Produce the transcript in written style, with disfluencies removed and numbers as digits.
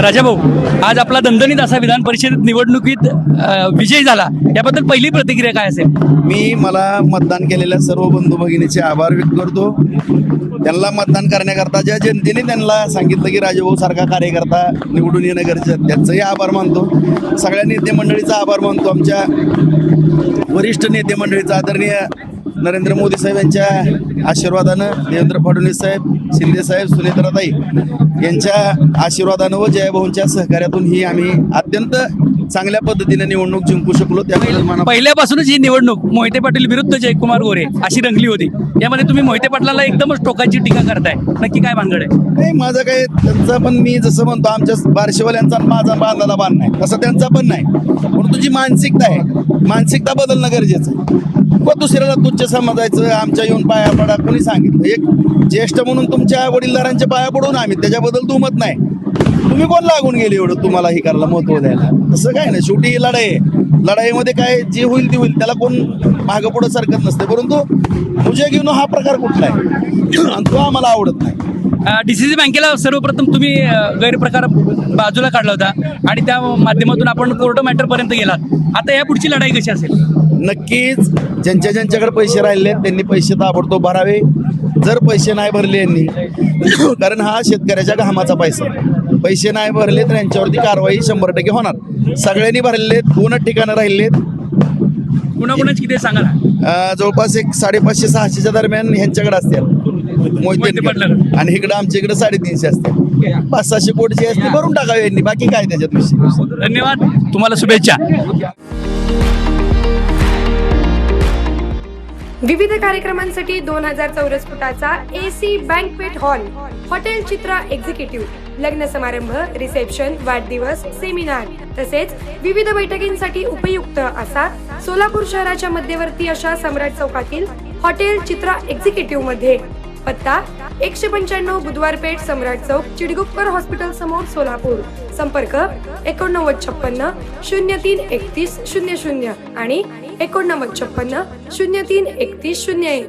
राजाभाऊ, आज आपला दणदणीत असा विधान परिषद निवडणुकीत विजय झाला, याबद्दल पहिली प्रतिक्रिया काय असेल? मला मतदान केलेल्या सर्व बंधू भगिनीचे आभार व्यक्त करतो. त्यांना मतदान करण्याकरता ज्या जनतेने त्यांना सांगितलं की राजाभाऊ सारखा कार्यकर्ता निवडून येणं गरजेचं, त्यांचंही आभार मानतो. सगळ्या नेते मंडळीचा आभार मानतो. आमच्या वरिष्ठ नेते मंडळीचा आदरणीय नरेंद्र मोदी साहेब यांच्या आशीर्वादानं, देवेंद्र फडणवीस साहेब, शिंदे साहेब, सुनेत्राताई यांच्या आशीर्वादानं व जयभाऊंच्या सहकार्यातून ही आम्ही अत्यंत चांगल्या पद्धतीने निवडणूक जिंकू शकलो. त्यामुळे पहिल्यापासूनच ही निवडणूक मोहिते पाटील विरुद्ध जयकुमार गोरे अशी रंगली होती. यामध्ये तुम्ही मोहिते पाटलाला एकदमच टोकाची टीका करताय, नक्की काय भानगड आहे? नाही, माझं काय त्यांचा पण, मी जसं म्हणतो आमच्या बारशेवाल्यांचा माझा बांधाला बांध नाही, तसं त्यांचा पण नाही. परंतु जी मानसिकता आहे, मानसिकता बदलणं गरजेचं आहे. व दुसऱ्याला तुच्छ समजायचं, आमच्या येऊन पाया पडा कोणी सांगितलं? एक ज्येष्ठ म्हणून तुमच्या वडीलधारांच्या पाया पडून आम्ही, त्याच्याबद्दल दुमत नाही. तुम्ही कोण लागून गेले एवढं तुम्हाला हे करायला, महत्व द्यायला? तसं काय नाही. शेवटी ही लढाई आहे. लढाईमध्ये काय जे होईल ते होईल, त्याला कोण मागं पुढं सरकत नसते. परंतु तुझे घेऊन हा प्रकार कुठला आहे आणि तो आम्हाला आवडत नाही. DCC बँकेला सर्वप्रथम तुम्ही गैरप्रकार बाजूला काढला होता आणि त्या माध्यमातून आपण कोर्ट मॅटर पर्यंत गेलात. आता या पुढची लढाई कशी असेल? नक्कीच ज्यांच्याकडे पैसे राहिले त्यांनी पैसे ताबडतोब भरावे. जर पैसे नाही भरले यांनी, कारण हा शेतकऱ्याच्या घामाचा पैसे नाही भरले तर यांच्यावरती कारवाई 100% होणार. सगळ्यांनी भरलेत, 2 ठिकाणं राहिलेत. कुणाकुणाची किती सांगा ना? जवळपास एक 550-600च्या दरम्यान ह्यांच्याकडे असतील मोहिते आणि इकडे आमच्या इकडे 350 असते. 500-600 कोटीची असते, भरून टाकावे यांनी. बाकी काय त्याच्यात विषय. धन्यवाद, तुम्हाला शुभेच्छा. विविध कार्यक्रमांसाठी 2000 चौरस फुटाचा AC बँक्वेट हॉल, हॉटेल चित्रा एक्झिक्युटिव्ह, लग्न समारंभ, रिसेप्शन, वाढदिवस, सेमिनार तसेच विविध बैठकींसाठी उपयुक्त असा सोलापूर शहराच्या मध्यवर्ती अशा सम्राट चौकातील हॉटेल चित्रा एक्झिक्युटिव्ह मध्ये. पत्ता 195 बुधवार पेठ, सम्राट चौक, चिडगुप्कर हॉस्पिटल समोर, सोलापूर. संपर्क 8956 03 31 00 आणि 8956 03 31 01.